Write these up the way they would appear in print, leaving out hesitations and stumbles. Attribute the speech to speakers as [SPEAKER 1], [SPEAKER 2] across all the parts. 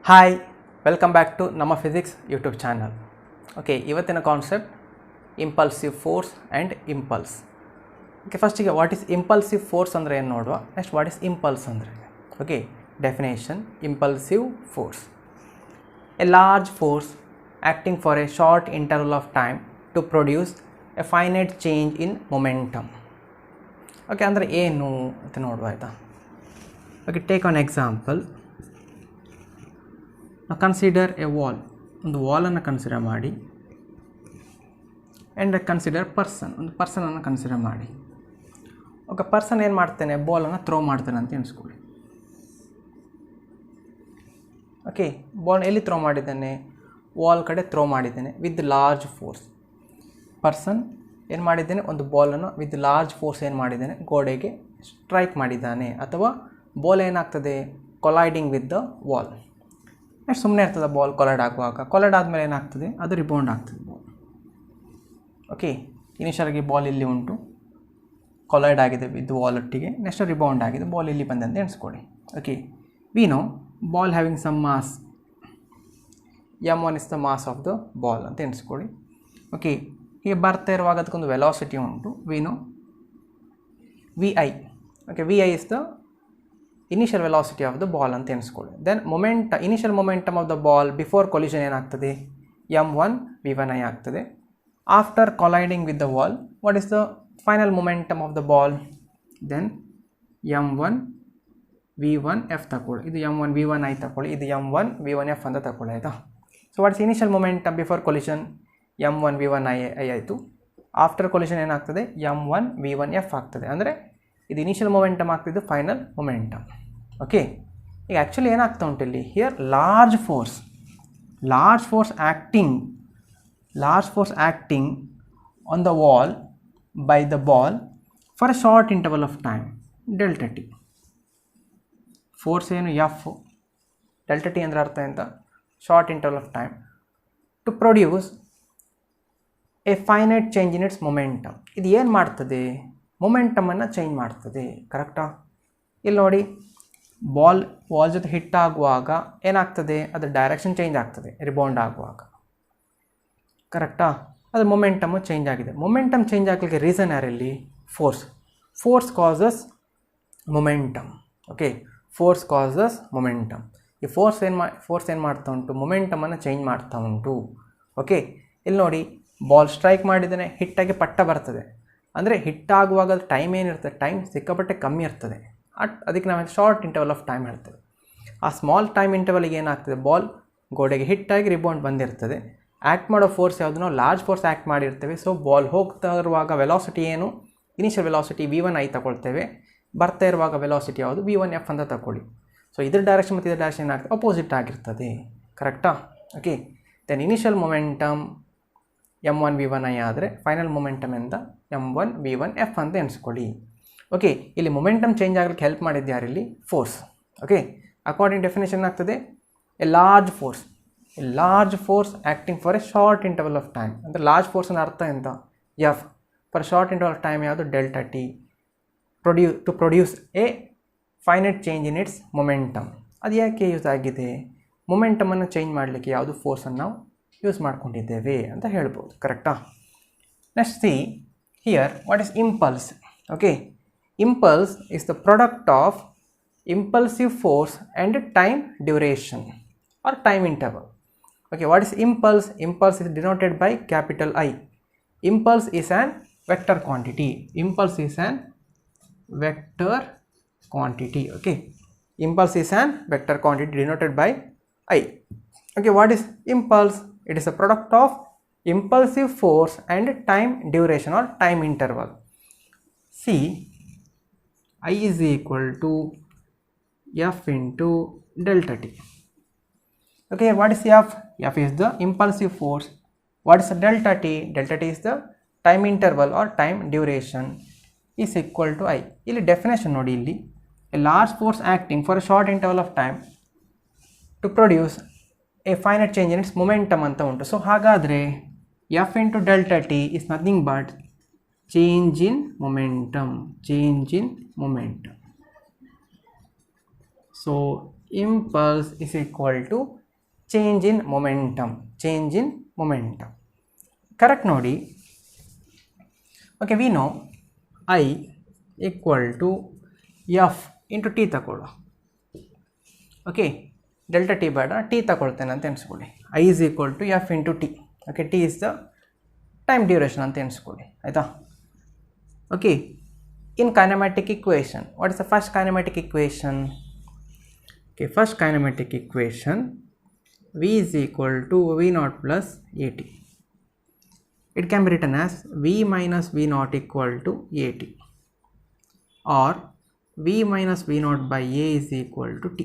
[SPEAKER 1] Hi welcome back to ನಮ್ಮ physics YouTube channel. Okay, ಇವತ್ತಿನ concept impulsive force and impulse. Okay, ಫಸ್ಟಿಗೆ what is impulsive force ಅಂದರೆ ಏನು ನೋಡುವ. ನೆಕ್ಸ್ಟ್ ವಾಟ್ ಈಸ್ ಇಂಪಲ್ಸ್ ಅಂದರೆ. Okay, definition. Impulsive force a large force acting for a short interval of time to produce a finite change in momentum. Okay, ಅಂದರೆ ಏನು ಅಂತ ನೋಡುವ, ಆಯಿತಾ. Okay, take on example. Consider a wall, ಒಂದು ವಾಲನ್ನು consider ಮಾಡಿ. And consider person, ಒಂದು ಪರ್ಸನನ್ನು consider ಮಾಡಿ. ಓಕೆ, ಪರ್ಸನ್ ಏನು ಮಾಡ್ತಾನೆ, ಬಾಲನ್ನು ಥ್ರೋ ಮಾಡ್ತಾನೆ ಅಂತ ಎಣಿಸ್ಕೊಳ್ಳಿ. ಓಕೆ, ಬಾಲ್ ಎಲ್ಲಿ ಥ್ರೋ ಮಾಡಿದ್ದಾನೆ, ವಾಲ್ ಕಡೆ ಥ್ರೋ ಮಾಡಿದ್ದಾನೆ ವಿತ್ ಲಾರ್ಜ್ ಫೋರ್ಸ್. ಪರ್ಸನ್ ಏನು ಮಾಡಿದ್ದಾನೆ, ಒಂದು ಬಾಲನ್ನು ವಿತ್ ಲಾರ್ಜ್ ಫೋರ್ಸ್ ಏನು ಮಾಡಿದ್ದಾನೆ, ಗೋಡೆಗೆ ಸ್ಟ್ರೈಕ್ ಮಾಡಿದ್ದಾನೆ. ಅಥವಾ ಬಾಲ್ ಏನಾಗ್ತದೆ, ಕೊಲೈಡಿಂಗ್ ವಿತ್ ದ ವಾಲ್. ಎಷ್ಟು ಸುಮ್ಮನೆ ಇರ್ತದೆ ಬಾಲ್ ಕೊಲೈಡ್ ಆಗುವಾಗ. ಕೊಲೈಡ್ ಆದಮೇಲೆ ಏನಾಗ್ತದೆ, ಅದು ರಿಬೌಂಡ್ ಆಗ್ತದೆ ಬಾಲ್. ಓಕೆ, ಇನಿಷಿಯಲಾಗಿ ಬಾಲ್ ಇಲ್ಲಿ ಉಂಟು, ಕೊಲೈಡ್ ಆಗಿದೆ ವಿತ್ ವಾಲ್ ಒಟ್ಟಿಗೆ. ನೆಕ್ಸ್ಟ್ ರಿಬೌಂಡ್ ಆಗಿದೆ, ಬಾಲ್ ಇಲ್ಲಿ ಬಂದೆ ಅಂತ ಎಣಿಸ್ಕೊಳ್ಳಿ. Okay, we know ball having some mass, m1 is the mass of the ball ಅಂತ ಎಣಿಸ್ಕೊಳ್ಳಿ. ಓಕೆ, ಹೀಗೆ ಬರ್ತಾ ಇರುವಾಗ ಅದಕ್ಕೊಂದು ವೆಲಾಸಿಟಿ ಉಂಟು, we know v i. Okay, v i is the initial velocity of the ball ಅಂತ ಎಣಿಸ್ಕೊಳ್ಳಿ. Then initial momentum of the ball before collision ಏನಾಗ್ತದೆ, m1 v1 i ಆಗ್ತದೆ. After colliding with the wall, what is the final momentum of the ball, then m1 v1 f ತಗೊಳ್ಳಿ. ಇದು m1 v1 i ತಗೊಳ್ಳಿ, ಇದು m1 v1 f ಅಂತ ತಗೊಳ್ಳಿ, ಆಯಿತಾ. So what is initial momentum before collision, m1 v1 i ಆಯಿತು. After collision ಏನಾಗ್ತದೆ, m1 v1 f ಆಗ್ತದೆ. ಅಂದರೆ ಇದು ಇನಿಷಿಯಲ್ ಮೊಮೆಂಟಮ್ ಆಗ್ತಿದ್ದು ಫೈನಲ್ ಮೊಮೆಂಟಮ್. ಓಕೆ, ಈಗ ಆ್ಯಕ್ಚುಲಿ ಏನಾಗ್ತಾ ಉಂಟು ಇಲ್ಲಿ, here large force acting on the wall by the ball for a short interval of time, delta t. Force ಏನು, ಎಫ್. ಡೆಲ್ಟಾ ಟಿ ಅಂದರೆ ಅರ್ಥ ಎಂತ, short interval of time to produce a finite change in its momentum. ಇದು ಏನು ಮಾಡ್ತದೆ, ಮೊಮೆಂಟಮನ್ನು change ಮಾಡ್ತದೆ. ಕರೆಕ್ಟಾ? ಇಲ್ಲಿ ನೋಡಿ, ಬಾಲ್ ಜೊತೆ ಹಿಟ್ ಆಗುವಾಗ ಏನಾಗ್ತದೆ, ಅದು ಡೈರೆಕ್ಷನ್ ಚೇಂಜ್ ಆಗ್ತದೆ ರಿಬೌಂಡ್ ಆಗುವಾಗ. ಕರೆಕ್ಟಾ? ಅದು ಮೊಮೆಂಟಮು ಚೇಂಜ್ ಆಗಿದೆ. ಮೊಮೆಂಟಮ್ ಚೇಂಜ್ ಆಗಲಿಕ್ಕೆ ರೀಸನ್ ಯಾರಲ್ಲಿ, force causes momentum. Okay, force causes momentum. ಈ ಫೋರ್ಸ್ ಏನು ಮಾಡ್ತಾ ಉಂಟು, ಮೊಮೆಂಟಮನ್ನು ಚೇಂಜ್ ಮಾಡ್ತಾ ಉಂಟು. ಓಕೆ, ಇಲ್ಲಿ ನೋಡಿ, ಬಾಲ್ ಸ್ಟ್ರೈಕ್ ಮಾಡಿದ್ದಾನೆ, ಹಿಟ್ಟಾಗಿ ಪಟ್ಟ ಬರ್ತದೆ. ಅಂದರೆ ಹಿಟ್ಟಾಗುವಾಗ ಟೈಮ್ ಏನಿರ್ತದೆ, ಟೈಮ್ ಸಿಕ್ಕಾಪಟ್ಟೆ ಕಮ್ಮಿ ಇರ್ತದೆ. ಅದಕ್ಕೆ ನಾವು ಶಾರ್ಟ್ ಇಂಟರ್ವಲ್ ಆಫ್ ಟೈಮ್ ಹೇಳ್ತೇವೆ. ಆ ಸ್ಮಾಲ್ ಟೈಮ್ ಇಂಟರ್ವಲ್ಗೆ ಏನಾಗ್ತದೆ, ಬಾಲ್ ಗೋಡೆಗೆ ಹಿಟ್ಟಾಗಿ ರಿಬೌಂಡ್ ಬಂದಿರ್ತದೆ. ಆ್ಯಕ್ಟ್ ಮಾಡೋ ಫೋರ್ಸ್ ಯಾವುದು, ನಾವು ಲಾರ್ಜ್ ಫೋರ್ಸ್ ಆ್ಯಕ್ಟ್ ಮಾಡಿರ್ತೇವೆ. ಸೊ ಬಾಲ್ ಹೋಗ್ತಾ ಇರುವಾಗ ವೆಲಾಸಿಟಿ ಏನು, ಇನಿಷಿಯಲ್ ವೆಲಾಸಿಟಿ v1 i ತಗೊಳ್ತೇವೆ. ಬರ್ತಾ ಇರುವಾಗ ವೆಲಾಸಿಟಿ ಯಾವುದು, v1 f ಅಂತ ತಗೊಳ್ಳಿ. ಸೊ ಇದ್ರ ಡೈರೆಕ್ಷನ್ ಮತ್ತು ಇದ್ರ ಡೈರೆಕ್ಷನ್ ಏನಾಗ್ತದೆ, ಅಪೋಸಿಟ್ ಆಗಿರ್ತದೆ. ಕರೆಕ್ಟಾ? Okay, then initial momentum m1 v1 i ಆದರೆ ಫೈನಲ್ ಮೊಮೆಂಟಮ್ ಎಂದ m1 v1 f ಅಂತ ಎಣಿಸ್ಕೊಳ್ಳಿ. ಓಕೆ, ಇಲ್ಲಿ ಮೊಮೆಂಟಮ್ ಚೇಂಜ್ ಆಗಲಿಕ್ಕೆ ಹೆಲ್ಪ್ ಮಾಡಿದ್ದು ಯಾರಿಲ್ಲಿ, ಫೋರ್ಸ್. ಓಕೆ, ಅಕಾರ್ಡಿಂಗ್ ಡೆಫಿನೇಷನ್ ಆಗ್ತದೆ, a large force acting for a short interval of time. ಅಂದರೆ ಲಾರ್ಜ್ ಫೋರ್ಸ್ನ ಅರ್ಥ ಎಂತ, F. For short interval of time ಯಾವುದು, delta t. To produce a finite change in its momentum. ಅದು ಯಾಕೆ use ಆಗಿದೆ, ಮೊಮೆಂಟಮನ್ನು change ಮಾಡಲಿಕ್ಕೆ ಯಾವುದು ಫೋರ್ಸನ್ನು ನಾವು ಯೂಸ್ ಮಾಡ್ಕೊಂಡಿದ್ದೇವೆ ಅಂತ ಹೇಳ್ಬೋದು. ಕರೆಕ್ಟಾ? Next see here, what is impulse. Okay, impulse is the product of impulsive force and time duration or time interval. Okay, what is impulse? Impulse is denoted by capital I. Impulse is an vector quantity. Okay, impulse is an vector quantity denoted by I. Okay, what is impulse? It is a product of impulsive force and time duration or time interval. See, I is equal to F into delta T. Okay, what is F? F is the impulsive force. What is the delta T? Delta T is the time interval or time duration is equal to I. ಇಲ್ಲಿ definition ನೋಡಿ, ಇಲ್ಲಿ a large force acting for a short interval of time to produce a finite change in its momentum ಅಂತ ಉಂಟು. So ಹಾಗಾದರೆ F into delta T is nothing but change in momentum. So impulse is equal to change in momentum. Correct ನೋಡಿ. Okay, we know I equal to f into t ತಗೊಳ್ಳು. Okay, delta t ಬೇಡ, t ತಗೊಳ್ತೇನೆ ಅಂತ ಎಣಿಸ್ಕೊಳ್ಳಿ. I is equal to f into t. Okay, t is the time duration ಅಂತ ಎಣಿಸ್ಕೊಳ್ಳಿ, ಆಯಿತಾ. ಓಕೆ, in kinematic equation, what is the first kinematic equation? Okay, first kinematic equation, v is equal to v naught plus at. It can be written as v minus v naught equal to at, or v minus v naught by a is equal to t.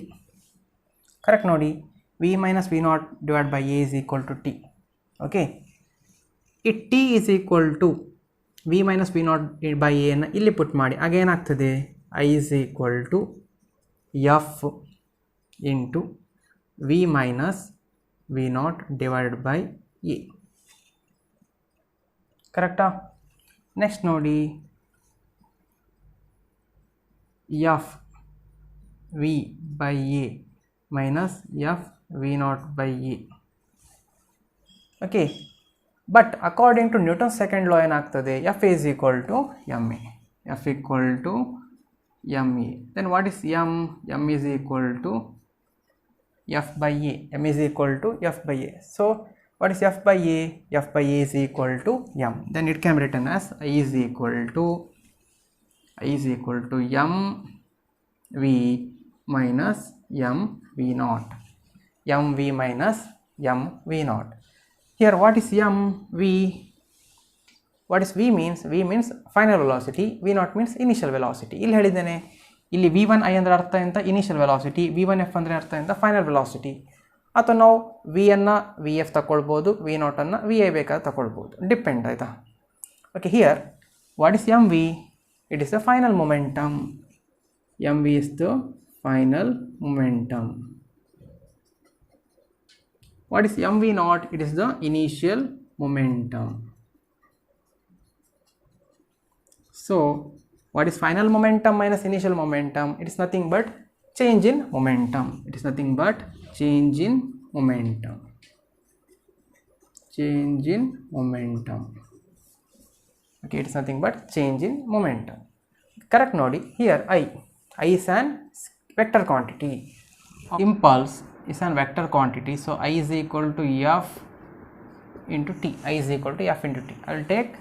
[SPEAKER 1] Correct ನೋಡಿ, v minus v naught divided by a is equal to t. Okay, if t is equal to v minus v naught by a ನ ಇಲ್ಲಿ ಪುಟ್ ಮಾಡಿ, ಆಗ ಏನಾಗ್ತದೆ, I is equal to f into v minus v naught divided by a. ಕರೆಕ್ಟಾ? Next ನೋಡಿ, f v by a minus f v naught by a. Okay, but according to Newton's second law ಏನಾಗ್ತದೆ, f is equal to ma. F equal to ma. Then what is m? M is equal to f by a. M is equal to f by a. So what is f by a? F by a is equal to m. Then it can be written as I is equal to m v minus m v naught. M v minus m v naught. Here what is m v? What is v means? V means final velocity, v naught means initial velocity. ಇಲ್ಲಿ ಹೇಳಿದ್ದೇನೆ, ಇಲ್ಲಿ v1i ಅಂದ್ರೆ ಅರ್ಥ ಎಂತ, initial velocity, v1f ಅಂದರೆ ಅರ್ಥ ಎಂತ, final velocity. ಅಥವಾ ನಾವು v ಅನ್ನು vf ತಗೊಳ್ಬೋದು, v ನಾಟ್ ಅನ್ನು vi ಬೇಕಾದ್ರೆ ತಗೊಳ್ಬೋದು, ಡಿಪೆಂಡ್, ಆಯಿತಾ. Okay, here what is mv? It is the final momentum. mv is the final momentum. What is mv naught? It is the initial momentum. So what is final momentum minus initial momentum? It is nothing but change in momentum. It is nothing but change in momentum. Change in momentum. Okay, it is nothing but change in momentum. Correct ನೋಡಿ. Here I is an vector quantity. Impulse is an vector quantity. So I is equal to f into t. I is equal to f into t. I will take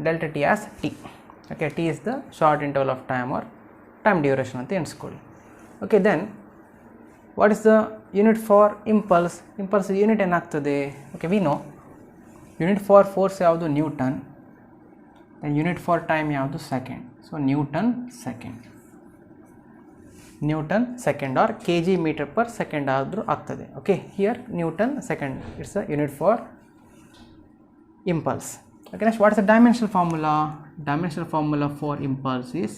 [SPEAKER 1] delta t as t. Okay, t is the short interval of time or time duration ಅಂತ ಎಣಿಸ್ಕೊಳ್ಳಿ. Okay, then what is the unit for impulse? Impulse unit ಏನಾಗ್ತದೆ? Okay, we know unit for force ಯಾವುದು, Newton. then unit for time ಯಾವುದು, second. so Newton second or kg meter per second ಆದರೂ ಆಗ್ತದೆ. Okay, here Newton second, it's a unit for impulse. Okay, next what is the dimensional formula? Dimensional formula for impulse is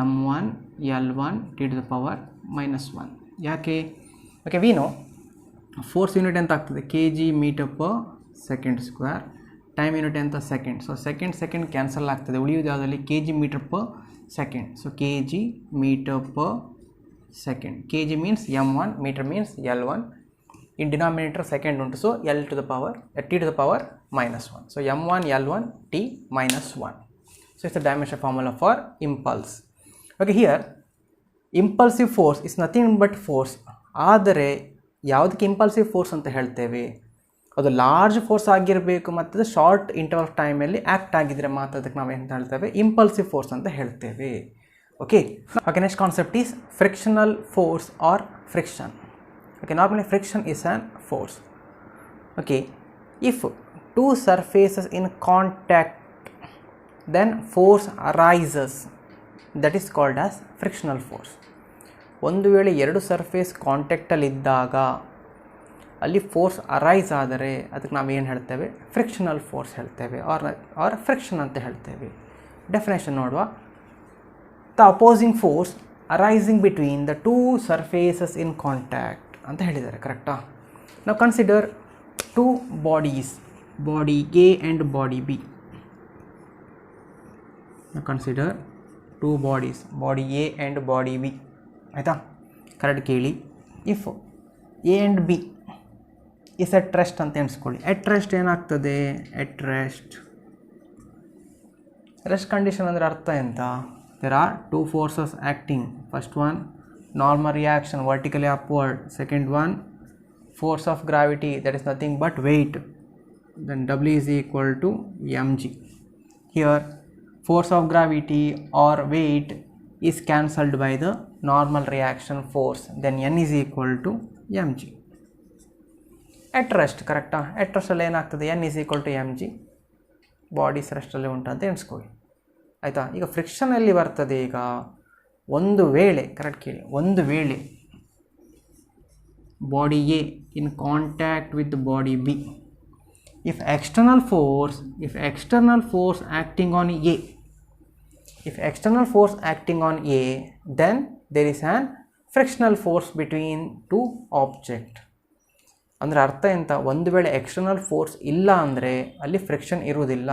[SPEAKER 1] m1 l1 t to the power minus 1. ಯಾಕೆ? Okay, we know force unit ಎಂತ ಆಗ್ತದೆ, kg meter per second square. Time unit ಎಂತ, second. So second cancel ಆಗ್ತದೆ, ಉಳಿಯುವುದು ಯಾವುದಲ್ಲಿ, kg meter per second. So kg meter per second. kg means m1, meter means l1. in denominator second untu, so l to the power t to the power minus 1. so m1 l1 t minus 1. so it's the dimensional formula for impulse. Okay, here impulsive force is nothing but force. ಆದರೆ ಯಾವುದಕ್ಕೆ impulsive force ಅಂತ ಹೇಳ್ತೇವೆ, ಅದು large force ಆಗಿರಬೇಕು ಮತ್ತು short interval ಟೈಮಲ್ಲಿ act ಆಗಿದ್ರೆ ಮಾತ್ರ ಅದಕ್ಕೆ ನಾವು ಏನು ಹೇಳ್ತೇವೆ, ಇಂಪಲ್ಸಿವ್ ಫೋರ್ಸ್ ಅಂತ ಹೇಳ್ತೇವೆ. Okay, next concept is frictional force or friction. Okay, normally friction is an force. Okay, if two surfaces in contact, then force arises, that is called as frictional force. ಒಂದು ವೇಳೆ ಎರಡು surface ಕಾಂಟ್ಯಾಕ್ಟಲ್ಲಿ ಇದ್ದಾಗ ಅಲ್ಲಿ force arise ಆದರೆ ಅದಕ್ಕೆ ನಾವು ಏನು ಹೇಳ್ತೇವೆ, ಫ್ರಿಕ್ಷನಲ್ ಫೋರ್ಸ್ ಹೇಳ್ತೇವೆ, ಆರ್ ಫ್ರಿಕ್ಷನ್ ಅಂತ ಹೇಳ್ತೇವೆ. ಡೆಫಿನೇಷನ್ ನೋಡುವ, the opposing force arising between the two surfaces in contact ಅಂತ ಹೇಳಿದ್ದಾರೆ. ಕರೆಕ್ಟಾ? ನಾವು consider two bodies, body A and body B. ನಾವು consider two bodies, body A and body B, ಆಯಿತಾ? ಕರೆಕ್ಟ್ ಕೇಳಿ. If A and B is at rest ಅಂತ ಎಣಿಸ್ಕೊಳ್ಳಿ. ಎಟ್ rest ಏನಾಗ್ತದೆ? ಎಟ್ ರೆಸ್ಟ್ ಕಂಡೀಷನ್ ಅಂದರೆ ಅರ್ಥ ಎಂತ? There are two forces acting. First one normal reaction vertically upward, second one force of gravity, that is nothing but weight, then W is equal to mg. Here force of gravity or weight is cancelled by the normal reaction force, then N is equal to mg. At rest, correct? At rest ಅಲ್ಲಿ ಏನಾಗ್ತದೆ? N is equal to mg. Bodies ರೆಸ್ಟಲ್ಲಿ ಉಂಟು ಅಂತ ಎಣಿಸ್ಕೊಳ್ಳಿ ಆಯಿತಾ. ಈಗ ಫ್ರಿಕ್ಷನಲ್ಲಿ ಬರ್ತದೆ. ಈಗ ಒಂದು ವೇಳೆ, ಕರೆಕ್ಟ್ ಕೇಳಿ, ಒಂದು ವೇಳೆ body A in contact with the body B, if external force acting on A, then there is an frictional force between two object. ಅಂದರೆ ಅರ್ಥ ಎಂತ? ಒಂದು ವೇಳೆ ಎಕ್ಸ್ಟರ್ನಲ್ ಫೋರ್ಸ್ ಇಲ್ಲ ಅಂದರೆ ಅಲ್ಲಿ ಫ್ರಿಕ್ಷನ್ ಇರುವುದಿಲ್ಲ.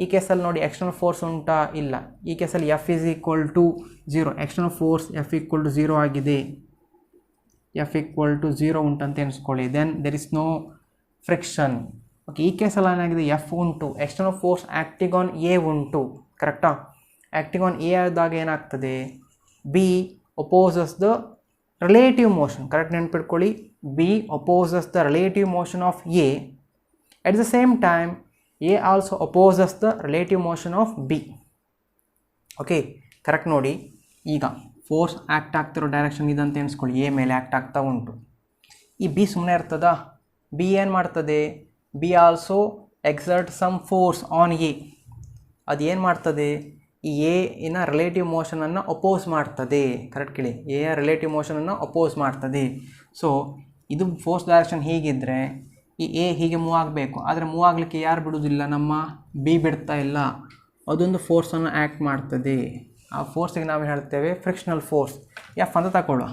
[SPEAKER 1] ಈ ಕೇಸಲ್ಲಿ ನೋಡಿ, ಎಕ್ಸ್ಟರ್ನಲ್ ಫೋರ್ಸ್ ಉಂಟಾ? ಇಲ್ಲ. ಈ ಕೇಸಲ್ಲಿ F is equal to 0, external force F equal to 0 ಆಗಿದೆ. F equal to 0 ಉಂಟಂತ ಎಣಿಸ್ಕೊಳ್ಳಿ. Then there is no friction. Okay, ಈ ಕೇಸಲ್ಲಿ ಏನಾಗಿದೆ? F ಉಂಟು, external force acting on A ಉಂಟು, ಕರೆಕ್ಟಾ? ಆ್ಯಕ್ಟಿಂಗ್ ಆನ್ ಎ ಆದಾಗ ಏನಾಗ್ತದೆ? B opposes the relative motion, correct ನೆನ್ಪಿಟ್ಕೊಳ್ಳಿ. B opposes the relative motion of A. At the same time A also opposes the relative motion of B. Okay, correct ನೋಡಿ. ಈಗ force act ಆಗ್ತಿರೋ direction ಇದಂತ ಎಣಿಸ್ಕೊಳ್ಳಿ. A ಮೇಲೆ act ಆಗ್ತಾ ಉಂಟು. ಈ B ಸುಮ್ಮನೆ ಇರ್ತದ? ಬಿ ಏನು ಮಾಡ್ತದೆ? B also exert some force on A. ಅದು ಏನು ಮಾಡ್ತದೆ? ಈ ಎ ಇನ ರಿಲೇಟಿವ್ ಮೋಷನನ್ನು ಅಪೋಸ್ ಮಾಡ್ತದೆ. ಕರೆಕ್ಟ್ ಕೇಳಿ, ಎ ರಿಲೇಟಿವ್ ಮೋಷನನ್ನು ಅಪೋಸ್ ಮಾಡ್ತದೆ. ಸೊ ಇದು ಫೋರ್ಸ್ ಡೈರೆಕ್ಷನ್ ಹೀಗಿದ್ದರೆ ಈ ಎ ಹೀಗೆ ಮೂವ್ ಆಗಬೇಕು. ಆದರೆ ಮೂವ್ ಆಗಲಿಕ್ಕೆ ಯಾರು ಬಿಡೋದಿಲ್ಲ? ನಮ್ಮ ಬಿ ಬಿಡ್ತಾ ಇಲ್ಲ. ಅದೊಂದು ಫೋರ್ಸನ್ನು ಆ್ಯಕ್ಟ್ ಮಾಡ್ತದೆ. ಆ ಫೋರ್ಸಿಗೆ ನಾವು ಹೇಳ್ತೇವೆ ಫ್ರಿಕ್ಷನಲ್ ಫೋರ್ಸ್, ಎಫ್ ಅಂತ ತಗೊಳ್ಳುವ.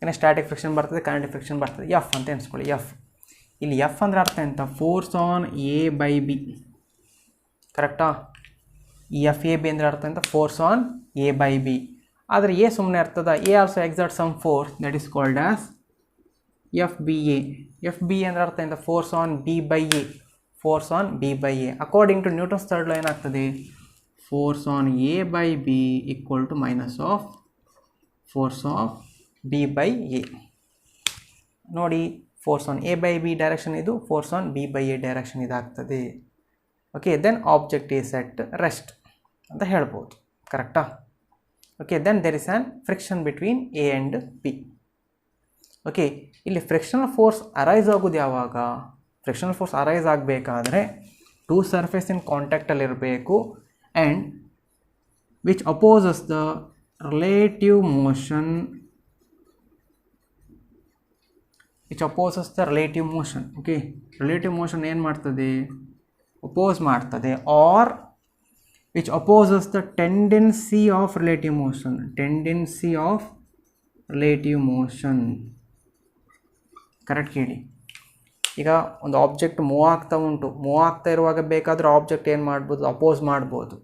[SPEAKER 1] ಇನ್ನು ಸ್ಟ್ಯಾಟಿಕ್ ಫ್ರಿಕ್ಷನ್ ಬರ್ತದೆ, ಕೈನೆಟಿಕ್ ಫ್ರಿಕ್ಷನ್ ಬರ್ತದೆ, ಎಫ್ ಅಂತ ಎಣಿಸ್ಕೊಳ್ಳಿ. ಎಫ್ ಇಲ್ಲಿ ಎಫ್ ಅಂದರೆ ಅರ್ಥ ಎಂತ? Force on A by B, ಕರೆಕ್ಟಾ? ಈ ಎಫ್ ಎ ಬಿ ಅಂದರೆ ಅರ್ಥ ಎಂತ? Force on A by B. ಆದರೆ ಎ ಸುಮ್ಮನೆ ಇರ್ತದ? A also exert some force, that is called as F B A. F B ಅಂದರೆ ಅರ್ಥ ಎಂತ? Force on B by A, force on B by A. According to Newton's third ಲಾ ಏನಾಗ್ತದೆ? force on A by B equal to minus of force of B by A. ನೋಡಿ, force on A by B direction ಇದು, force on B by A direction ಇದಾಗ್ತದೆ. Okay, then object is at rest ಅಂತ ಹೇಳ್ಬೋದು, ಕರೆಕ್ಟಾ? Okay, then there is an friction between A and B. Okay, ಇಲ್ಲಿ frictional force arise ಆಗೋದು ಯಾವಾಗ? Frictional force arise ಆಗಬೇಕಾದ್ರೆ two surface in ಕಾಂಟ್ಯಾಕ್ಟಲ್ಲಿರಬೇಕು and which opposes the relative motion, okay, relative motion ಏನು ಮಾಡ್ತದೆ? oppose ಮಾಡ್ತದೆ. or which opposes the tendency of relative motion, correct ಕೇಳಿ. ಈಗ ಒಂದು ಆಬ್ಜೆಕ್ಟ್ ಮೂವ್ ಆಗ್ತಾ ಉಂಟು, ಮೂವ್ ಆಗ್ತಾ ಇರುವಾಗ ಬೇಕಾದರೆ ಆಬ್ಜೆಕ್ಟ್ ಏನು ಮಾಡ್ಬೋದು? ಅಪೋಸ್ ಮಾಡ್ಬೋದು.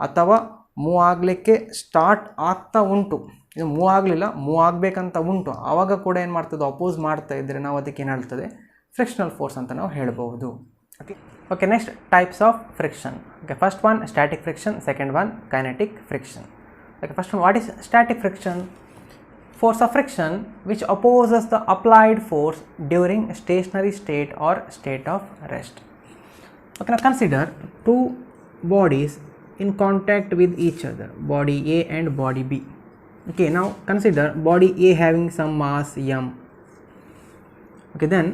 [SPEAKER 1] ಅಥವಾ ಮೂವ್ ಆಗಲಿಕ್ಕೆ ಸ್ಟಾರ್ಟ್ ಆಗ್ತಾ ಉಂಟು, ಇದು ಮೂವ್ ಆಗಲಿಲ್ಲ, ಮೂವ್ ಆಗಬೇಕಂತ ಉಂಟು, ಆವಾಗ ಕೂಡ ಏನು ಮಾಡ್ತದೆ? ಅಪೋಸ್ ಮಾಡ್ತಾ ಇದ್ದರೆ ನಾವು ಅದಕ್ಕೆ ಏನು ಹೇಳ್ತದೆ? ಫ್ರಿಕ್ಷನಲ್ ಫೋರ್ಸ್ ಅಂತ ನಾವು ಹೇಳ್ಬೋದು. Okay, next types of friction. Okay, first one static friction, second one kinetic friction. Okay, first one, what is static friction? Force of friction which opposes the applied force during stationary state or state of rest. Okay, now consider two bodies in contact with each other, body A and body B. Okay, now consider body A having some mass m. Okay, then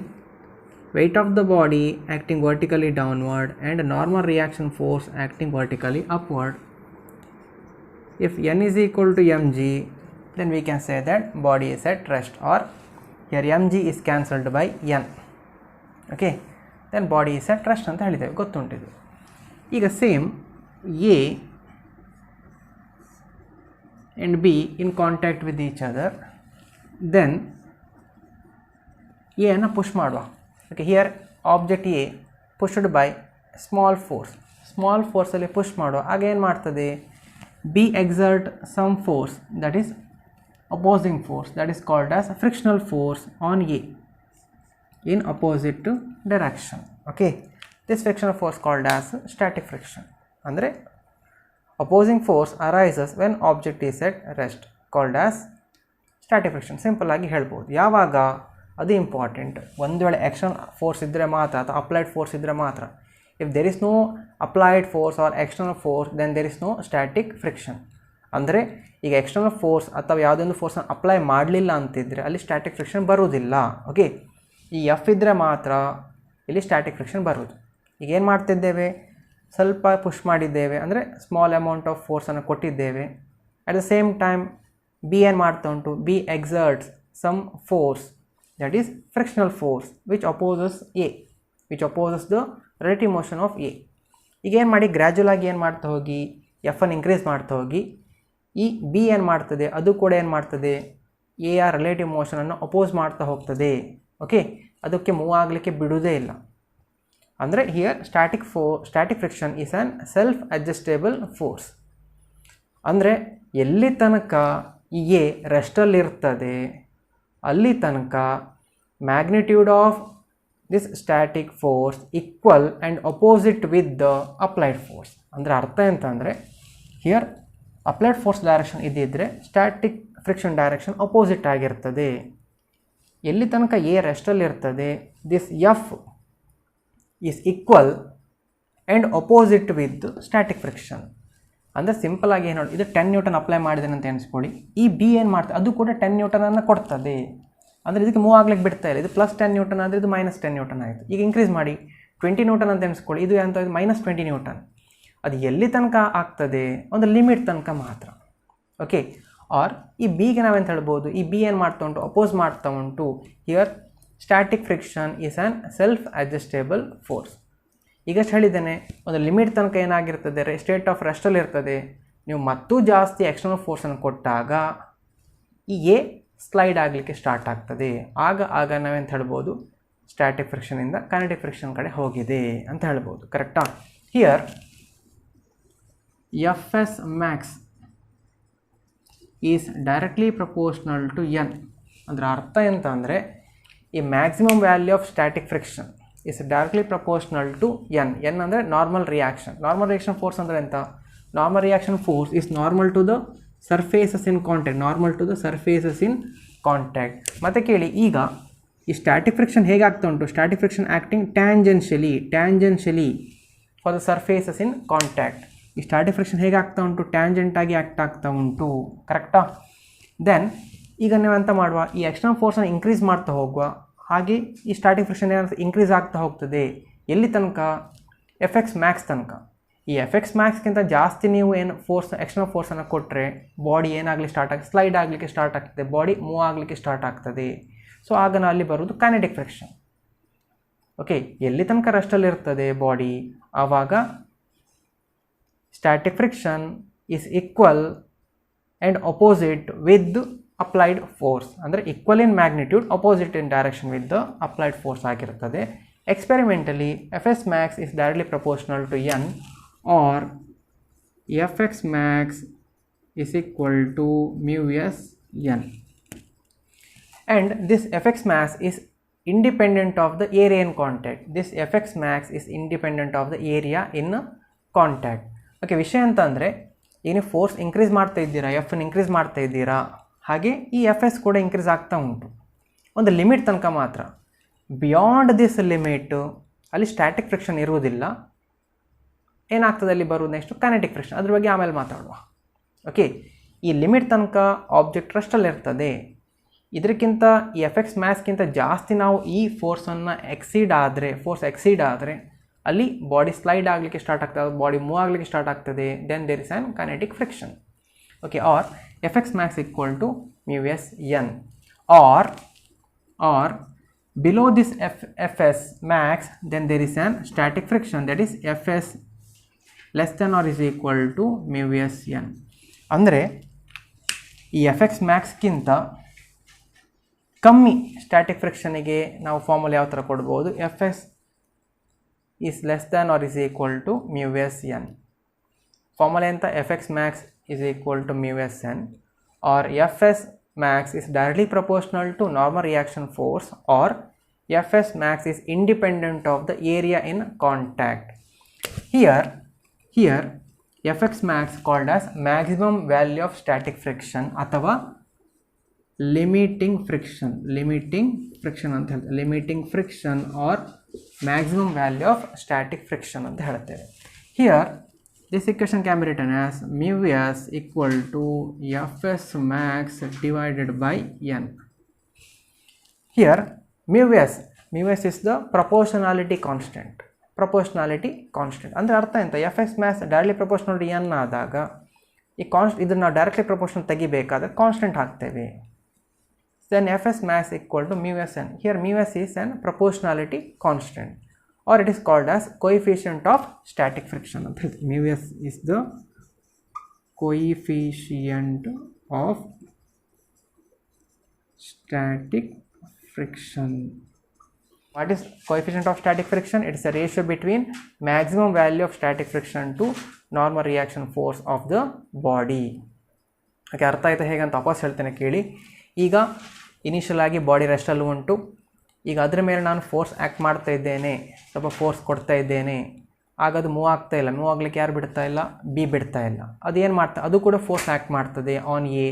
[SPEAKER 1] weight of the body acting vertically downward and normal reaction force acting vertically upward. If n is equal to mg, then we can say that body is at rest, or here mg is cancelled by n. Okay, then body is at rest ಅಂತ ಹೇಳಿದ್ದೇವೆ, ಗೊತ್ತುಂಟಿದೆ. ಈಗ same A and B in contact with each other, then A ಅನ್ನು push ಮಾಡುವ. Okay, here object A pushed by small ಫೋರ್ಸಲ್ಲಿ push ಮಾಡುವ. ಆಗ ಏನು ಮಾಡ್ತದೆ? B exert some force, that is opposing force, that is called as frictional force on A in opposite direction. Okay, this frictional force called as static friction. Andre opposing force arises when object is at rest, called as static friction. Simple ಆಗಿ ಹೇಳ್ಬೋದು. ಯಾವಾಗ ಅದು important, ಒಂದು ವೇಳೆ external force ಇದ್ದರೆ ಮಾತ್ರ ಅಥವಾ applied force ಇದ್ದರೆ ಮಾತ್ರ. If there is no applied force or external force then there is no static friction. ಅಂದರೆ ಈಗ ಎಕ್ಸ್ಟರ್ನಲ್ ಫೋರ್ಸ್ ಅಥವಾ ಯಾವುದೊಂದು ಫೋರ್ಸನ್ನು ಅಪ್ಲೈ ಮಾಡಲಿಲ್ಲ ಅಂತಿದ್ರೆ ಅಲ್ಲಿ ಸ್ಟ್ಯಾಟಿಕ್ ಫ್ರಿಕ್ಷನ್ ಬರುವುದಿಲ್ಲ. ಓಕೆ, ಈ ಎಫ್ ಇದ್ದರೆ ಮಾತ್ರ ಇಲ್ಲಿ ಸ್ಟ್ಯಾಟಿಕ್ ಫ್ರಿಕ್ಷನ್ ಬರುವುದು. ಈಗ ಏನು ಮಾಡ್ತಿದ್ದೇವೆ, ಸ್ವಲ್ಪ ಪುಷ್ ಮಾಡಿದ್ದೇವೆ ಅಂದರೆ ಸ್ಮಾಲ್ ಅಮೌಂಟ್ ಆಫ್ ಫೋರ್ಸನ್ನು ಕೊಟ್ಟಿದ್ದೇವೆ. At the same time B ಏನು ಮಾಡ್ತಾ ಉಂಟು, B exerts some force, that is frictional force which opposes A, which opposes the relative motion of A. ಈಗ ಏನು ಮಾಡಿ, ಗ್ರ್ಯಾಜುವಲ್ ಆಗಿ ಏನು ಮಾಡ್ತಾ ಹೋಗಿ ಎಫನ್ನು ಇನ್ಕ್ರೀಸ್ ಮಾಡ್ತಾ ಹೋಗಿ ಈ ಬಿ ಏನು ಮಾಡ್ತದೆ, ಅದು ಕೂಡ ಏನು ಮಾಡ್ತದೆ, ಎ ಆರ್ ರಿಲೇಟಿವ್ ಮೋಷನನ್ನು ಅಪೋಸ್ ಮಾಡ್ತಾ ಹೋಗ್ತದೆ. ಓಕೆ, ಅದಕ್ಕೆ ಮೂವ್ ಆಗಲಿಕ್ಕೆ ಬಿಡುವುದೇ ಇಲ್ಲ. ಅಂದರೆ here static friction is an self adjustable force. ಅಂದರೆ ಎಲ್ಲಿ ತನಕ ಎ ರೆಸ್ಟಲ್ಲಿರ್ತದೆ ಅಲ್ಲಿ ತನಕ magnitude of this static force equal and opposite with the applied force. ಅಂದರೆ ಅರ್ಥ ಎಂತಂದರೆ ಹಿಯರ್ ಅಪ್ಲೈಡ್ ಫೋರ್ಸ್ ಡೈರೆಕ್ಷನ್ ಇದ್ದಿದ್ದರೆ ಸ್ಟ್ಯಾಟಿಕ್ ಫ್ರಿಕ್ಷನ್ ಡೈರೆಕ್ಷನ್ ಅಪೋಸಿಟ್ ಆಗಿರ್ತದೆ. ಎಲ್ಲಿ ತನಕ ಎ ರೆಸ್ಟಲ್ಲಿರ್ತದೆ this F is equal and opposite with static friction. ಅಂದರೆ ಸಿಂಪಲ್ ಆಗಿ ಏನು ನೋಡಿ, ಇದು 10 ನ್ಯೂಟನ್ ಅಪ್ಲೈ ಮಾಡಿದ್ದೇನೆ ಅಂತ ಎಣಿಸ್ಕೊಳ್ಳಿ, ಈ ಬಿ ಏನು ಮಾಡ್ತದೆ ಅದು ಕೂಡ 10 ನ್ಯೂಟನನ್ನು ಕೊಡ್ತದೆ. ಅಂದರೆ ಇದಕ್ಕೆ ಮೂವ್ ಆಗ್ಲಿಕ್ಕೆ ಬಿಡ್ತಾ ಇಲ್ಲ. ಇದು +10 ನ್ಯೂಟನ್ ಆದರೆ ಇದು -10 ನ್ಯೂಟನ್ ಆಯಿತು. ಈಗ ಇನ್ಕ್ರೀಸ್ ಮಾಡಿ 20 ನ್ಯೂಟನ್ ಅಂತ ಎಣಿಸ್ಕೊಳ್ಳಿ, ಇದು ಅಂತ ಇದು -20 ನ್ಯೂಟನ್. ಅದು ಎಲ್ಲಿ ತನಕ ಆಗ್ತದೆ, ಒಂದು ಲಿಮಿಟ್ ತನಕ ಮಾತ್ರ. ಓಕೆ, ಆರ್ ಈ ಬಿಗೆ ನಾವೆಂತ ಹೇಳ್ಬೋದು, ಈ ಬಿ ಏನು ಮಾಡ್ತಾ ಉಂಟು, ಅಪೋಸ್ ಮಾಡ್ತಾ ಉಂಟು. Here static friction is an self adjustable force. ಈಗಷ್ಟು ಹೇಳಿದ್ದೇನೆ, ಒಂದು ಲಿಮಿಟ್ ತನಕ ಏನಾಗಿರ್ತದೆ, ಸ್ಟೇಟ್ ಆಫ್ ರೆಸ್ಟಲ್ಲಿ ಇರ್ತದೆ. ನೀವು ಮತ್ತೂ ಜಾಸ್ತಿ ಎಕ್ಸ್ಟರ್ನಲ್ ಫೋರ್ಸನ್ನು ಕೊಟ್ಟಾಗ ಈ ಎ ಸ್ಲೈಡ್ ಆಗಲಿಕ್ಕೆ ಸ್ಟಾರ್ಟ್ ಆಗ್ತದೆ. ಆಗ ನಾವೆಂತ ಹೇಳ್ಬೋದು, ಸ್ಟ್ಯಾಟಿಕ್ ಫ್ರಿಕ್ಷನಿಂದ ಕೈನೆಟಿಕ್ ಫ್ರಿಕ್ಷನ್ ಕಡೆ ಹೋಗಿದೆ ಅಂತ ಹೇಳ್ಬೋದು. ಕರೆಕ್ಟಾ? Here F S max is directly proportional to N. ಅದರ ಅರ್ಥ ಎಂತ ಅಂದರೆ ಈ maximum value of static friction is directly proportional to N. N ಅಂದರೆ normal reaction. Normal reaction force ಅಂದರೆ ಎಂತ, normal reaction force is normal to the surfaces in contact, normal to the surfaces in contact. ಮತ್ತು ಕೇಳಿ, ಈಗ ಈ static friction ಹೇಗಾಗ್ತಾ ಉಂಟು, static friction acting tangentially for the surfaces in contact. ಈ static friction ಹೇಗಾಗ್ತಾ ಉಂಟು, ಟ್ಯಾಂಜೆಂಟಾಗಿ ಆ್ಯಕ್ಟ್ ಆಗ್ತಾ ಉಂಟು. ಕರೆಕ್ಟಾ? ದೆನ್ ಈಗ ನೀವೆಂತ ಮಾಡುವ, ಈ ಎಕ್ಸ್ಟರ್ನಲ್ ಫೋರ್ಸನ್ನು ಇನ್ಕ್ರೀಸ್ ಮಾಡ್ತಾ ಹೋಗುವ, ಹಾಗೆ ಈ ಸ್ಟ್ಯಾಟಿಕ್ ಫ್ರಿಕ್ಷನ್ ಏನಾಗ್ತದೆ, ಇನ್ಕ್ರೀಸ್ ಆಗ್ತಾ ಹೋಗ್ತದೆ. ಎಲ್ಲಿ ತನಕ, ಎಫ್ ಎಕ್ಸ್ ಮ್ಯಾಕ್ಸ್ ತನಕ. ಈ ಎಫ್ ಎಕ್ಸ್ ಮ್ಯಾಕ್ಸ್ಗಿಂತ ಜಾಸ್ತಿ ನೀವು ಏನು ಫೋರ್ಸ್, ಎಕ್ಸ್ಟರ್ನಲ್ ಫೋರ್ಸನ್ನು ಕೊಟ್ಟರೆ ಬಾಡಿ ಏನಾಗಲಿ ಸ್ಟಾರ್ಟ್ ಆಗಿ ಸ್ಲೈಡ್ ಆಗಲಿಕ್ಕೆ ಸ್ಟಾರ್ಟ್ ಆಗ್ತದೆ, ಬಾಡಿ ಮೂವ್ ಆಗಲಿಕ್ಕೆ ಸ್ಟಾರ್ಟ್ ಆಗ್ತದೆ. ಸೊ ಆಗ ಅಲ್ಲಿ ಬರೋದು ಕೈನೆಟಿಕ್ ಫ್ರಿಕ್ಷನ್. ಓಕೆ, ಎಲ್ಲಿ ತನಕ ರೆಸ್ಟಲ್ಲಿ ಇರ್ತದೆ ಬಾಡಿ, ಆವಾಗ static friction is equal and opposite with applied force. ಅಂದರೆ equal in magnitude, opposite in direction with the applied force ಆಗಿರ್ತದೆ. Experimentally F S max is directly proportional to N, or F X max is equal to mu s n. And this fx max is independent of the area in contact. This fx max is independent of the area in contact. Okay, ವಿಷಯ ಅಂತ ಅಂದರೆ ಏನು force increase ಮಾಡ್ತಾ ಇದ್ದೀರಾ, ಎಫ್ನ increase ಮಾಡ್ತಾ ಇದ್ದೀರಾ, ಹಾಗೆ ಈ ಎಫ್ ಎಸ್ ಕೂಡ ಇನ್ಕ್ರೀಸ್ ಆಗ್ತಾ ಉಂಟು ಒಂದು ಲಿಮಿಟ್ ತನಕ ಮಾತ್ರ. ಬಿಯಾಂಡ್ ದಿಸ್ ಲಿಮಿಟು ಅಲ್ಲಿ ಸ್ಟ್ಯಾಟಿಕ್ ಫ್ರಿಕ್ಷನ್ ಇರುವುದಿಲ್ಲ. ಏನಾಗ್ತದೆ ಅಲ್ಲಿ ಬರೋದು ನೆಕ್ಸ್ಟು ಕೈನೆಟಿಕ್ ಫ್ರಿಕ್ಷನ್, ಅದ್ರ ಬಗ್ಗೆ ಆಮೇಲೆ ಮಾತಾಡುವ. ಓಕೆ, ಈ ಲಿಮಿಟ್ ತನಕ ಆಬ್ಜೆಕ್ಟ್ ರೆಸ್ಟಲ್ಲಿ ಇರ್ತದೆ. ಇದಕ್ಕಿಂತ ಈ ಎಫ್ ಎಕ್ಸ್ ಮ್ಯಾಕ್ಸ್ಗಿಂತ ಜಾಸ್ತಿ ನಾವು ಈ ಫೋರ್ಸನ್ನು ಫೋರ್ಸ್ ಎಕ್ಸೀಡ್ ಆದರೆ ಅಲ್ಲಿ ಬಾಡಿ ಸ್ಲೈಡ್ ಆಗಲಿಕ್ಕೆ ಸ್ಟಾರ್ಟ್ ಆಗ್ತದೆ, ಬಾಡಿ ಮೂವ್ ಆಗಲಿಕ್ಕೆ ಸ್ಟಾರ್ಟ್ ಆಗ್ತದೆ. Then there is an kinetic friction. Okay, or F X max equal to mu s n, or below this fs max then there is an static friction, that is fs less than or is equal to mu s n. ಅಂದರೆ ಈ F X ಮ್ಯಾಕ್ಸ್ಗಿಂತ ಕಮ್ಮಿ static ಫ್ರಿಕ್ಷನಿಗೆ ನಾವು formula ಯಾವ ಥರ ಕೊಡ್ಬೋದು, F S is less than or is equal to mu s n. Formula ಅಂತ F X max is equal to mu s n, or F S max is directly proportional to normal reaction force, or Fs max is independent of the area in contact. Here Fx max called as maximum value of static friction ಅಥವಾ limiting friction ಅಂತ ಹೇಳ್ತೇವೆ. limiting friction or maximum value of static friction ಅಂತ ಹೇಳ್ತೇವೆ. Here this equation can be written as mu s equal to Fs max divided by n. Here mu s is the proportionality constant. ಅಂದರೆ ಅರ್ಥ ಎಂತ, Fx max directly proportional to n ಆದಾಗ ಈ ಇದನ್ನು ನಾವು directly proportional ತೆಗಿಬೇಕಾದ್ರೆ constant ಹಾಕ್ತೇವೆ. then Fs max equal to mu s n. Here mu s is an proportionality constant, or it is called as coefficient of static friction. mu s is the coefficient of static friction. What is coefficient of static friction? It is a ratio between maximum value of static friction to normal reaction force of the body. Okay, ಅರ್ಥ ಆಯ್ತಾ ಹೇಗೆ ಅಂತ ವಾಪಸ್ ಹೇಳ್ತೇನೆ ಕೇಳಿ. ಈಗ initial ಆಗಿ body ರೆಸ್ಟಲ್ಲೂ ಉಂಟು. ಈಗ ಅದರ ಮೇಲೆ ನಾನು ಫೋರ್ಸ್ ಆ್ಯಕ್ಟ್ ಮಾಡ್ತಾ ಇದ್ದೇನೆ, ಸ್ವಲ್ಪ ಫೋರ್ಸ್ ಕೊಡ್ತಾ ಇದ್ದೇನೆ. ಆಗ ಅದು ಮೂವ್ ಆಗ್ತಾ ಇಲ್ಲ. ಮೂವ್ ಆಗಲಿಕ್ಕೆ ಯಾರು ಬಿಡ್ತಾ ಇಲ್ಲ? ಬಿ ಬಿಡ್ತಾ ಇಲ್ಲ. ಅದು ಏನು ಮಾಡ್ತಾ, ಅದು ಕೂಡ ಫೋರ್ಸ್ ಆ್ಯಕ್ಟ್ ಮಾಡ್ತದೆ on A.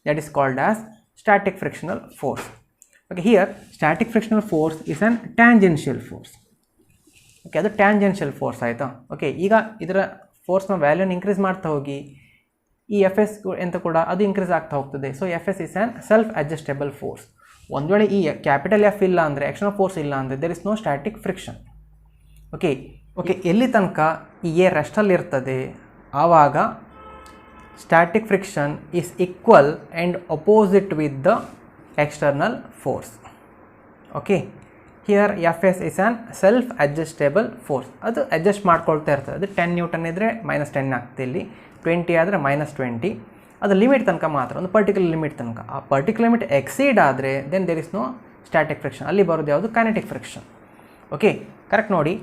[SPEAKER 1] That is called as static frictional force. Okay, here static frictional force is on tangential force. Okay, ಅದು ಟ್ಯಾಂಜೆನ್ಷಿಯಲ್ ಫೋರ್ಸ್ ಆಯಿತಾ. ಓಕೆ, ಈಗ ಇದರ ಫೋರ್ಸ್ನ ವ್ಯಾಲ್ಯೂನ ಇನ್ಕ್ರೀಸ್ ಮಾಡ್ತಾ ಹೋಗಿ ಈ ಎಫ್ ಎಸ್ ಎಂತ ಕೂಡ ಅದು ಇನ್ಕ್ರೀಸ್ ಆಗ್ತಾ ಹೋಗ್ತದೆ. So F S is an self adjustable force. ಒಂದು ವೇಳೆ ಈ ಕ್ಯಾಪಿಟಲ್ ಎಫ್ ಇಲ್ಲ ಅಂದರೆ, ಎಕ್ಸ್ಟರ್ನಲ್ ಫೋರ್ಸ್ ಇಲ್ಲ ಅಂದರೆ, there is no static friction. Okay, ಎಲ್ಲಿ ತನಕ ಈ ಎ ರೆಸ್ಟಲ್ಲಿ ಇರ್ತದೆ ಆವಾಗ static friction is equal and opposite with the external force. Okay, here Fs is an self adjustable force. ಅದು ಅಡ್ಜಸ್ಟ್ ಮಾಡ್ಕೊಳ್ತಾ ಇರ್ತದೆ. ಅದು 10 ನ್ಯೂಟನ್ ಇದ್ದರೆ -10 ಆಗ್ತದೆ, ಇಲ್ಲಿ 20 ಆದರೆ -20. ಅದು ಲಿಮಿಟ್ ತನಕ ಮಾತ್ರ, ಒಂದು ಪರ್ಟಿಕ್ಯುಲರ್ ಲಿಮಿಟ್ ತನಕ. ಆ ಪರ್ಟಿಕ್ಯುಲರ್ ಲಿಮಿಟ್ ಎಕ್ಸೀಡ್ ಆದರೆ then there is no static friction. ಅಲ್ಲಿ ಬರೋದು ಯಾವುದು? Kinetic friction. ಓಕೆ, ಕರೆಕ್ಟ್ ನೋಡಿ,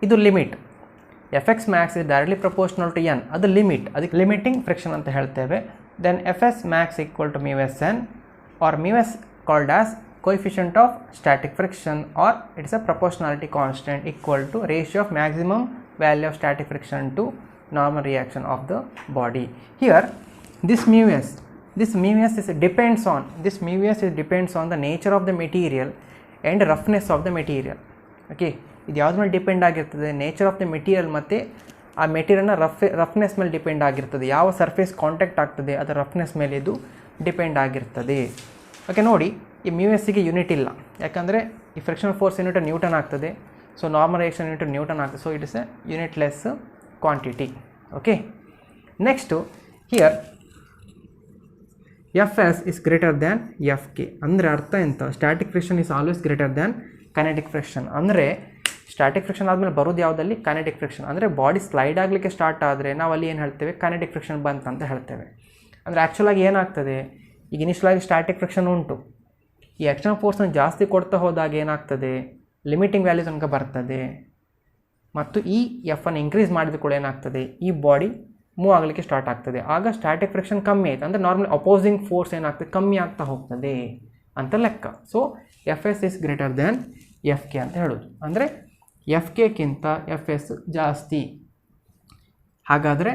[SPEAKER 1] ಇದು limit. Fx max is directly proportional to n. ಅದು ಲಿಮಿಟ್, ಅದಕ್ಕೆ ಲಿಮಿಟಿಂಗ್ ಫ್ರಿಕ್ಷನ್ ಅಂತ ಹೇಳ್ತೇವೆ. Then Fs max equal to mu s n, or mu s called as coefficient of static friction, or it is a proportionality constant equal to ratio of maximum value of static friction to normal reaction of the body. Here this mu s depends on the nature of the material and roughness of the material. Okay, ಇದು ಯಾವ್ದು ಮೇಲೆ depend ಆಗಿರ್ತದೆ? Nature of the material ಮತ್ತು ಆ ಮೆಟೀರಿಯಲ್ನ roughness ಮೇಲೆ depend ಆಗಿರ್ತದೆ. ಯಾವ surface contact ಆಗ್ತದೆ ಅದರ ರಫ್ನೆಸ್ ಮೇಲೆ ಇದು ಡಿಪೆಂಡ್ ಆಗಿರ್ತದೆ. ಓಕೆ, ನೋಡಿ, ಈ mu s ಗೆ ಯೂನಿಟ್ ಇಲ್ಲ, ಯಾಕಂದರೆ ಈ ಫ್ರಿಕ್ಷನಲ್ ಫೋರ್ಸ್ ಯೂನಿಟ್ ನ್ಯೂಟನ್ ಆಗ್ತದೆ. So normal reaction unit newton ಆಗ್ತದೆ. So it is a unitless quantity. Okay, next here Fs is greater than Fk. ಅಂದರೆ ಅರ್ಥ ಎಂತ? Static friction is always greater than kinetic friction. ಅಂದರೆ static friction ಆದಮೇಲೆ ಬರೋದು ಯಾವುದಲ್ಲಿ? Kinetic friction. ಅಂದರೆ body slide ಆಗಲಿಕ್ಕೆ ಸ್ಟಾರ್ಟ್ ಆದರೆ ನಾವು ಅಲ್ಲಿ ಏನು ಹೇಳ್ತೇವೆ? ಕೈನೆಟಿಕ್ ಫ್ರಿಕ್ಷನ್ ಬಂತಂತ ಹೇಳ್ತೇವೆ. ಅಂದರೆ ಆ್ಯಕ್ಚುಲಾಗಿ ಏನಾಗ್ತದೆ, ಈಗ ಇನಿಷಿಯಲಾಗಿ ಸ್ಟ್ಯಾಟಿಕ್ ಫ್ರಿಕ್ಷನ್ ಉಂಟು. ಈ ಎಕ್ಸ್ಟರ್ನಲ್ ಫೋರ್ಸ್ನ ಜಾಸ್ತಿ ಕೊಡ್ತಾ ಹೋದಾಗ ಏನಾಗ್ತದೆ? ಲಿಮಿಟಿಂಗ್ ವ್ಯಾಲ್ಯೂ ತನಕ ಬರ್ತದೆ. ಮತ್ತು ಈ ಎಫ್ ಅನ್ನು ಇನ್ಕ್ರೀಸ್ ಮಾಡಿದ ಕೂಡ ಏನಾಗ್ತದೆ? ಈ ಬಾಡಿ ಮೂವ್ ಆಗಲಿಕ್ಕೆ ಸ್ಟಾರ್ಟ್ ಆಗ್ತದೆ. ಆಗ ಸ್ಟ್ಯಾಟಿಕ್ ಫ್ರಿಕ್ಷನ್ ಕಮ್ಮಿ ಆಯಿತು ಅಂದರೆ ನಾರ್ಮಲಿ ಅಪೋಸಿಂಗ್ ಫೋರ್ಸ್ ಏನಾಗ್ತದೆ? ಕಮ್ಮಿ ಆಗ್ತಾ ಹೋಗ್ತದೆ ಅಂತ ಲೆಕ್ಕ. So Fs is greater than Fk ಅಂತ ಹೇಳೋದು. ಅಂದರೆ Fkಕ್ಕಿಂತ Fs ಜಾಸ್ತಿ. ಹಾಗಾದರೆ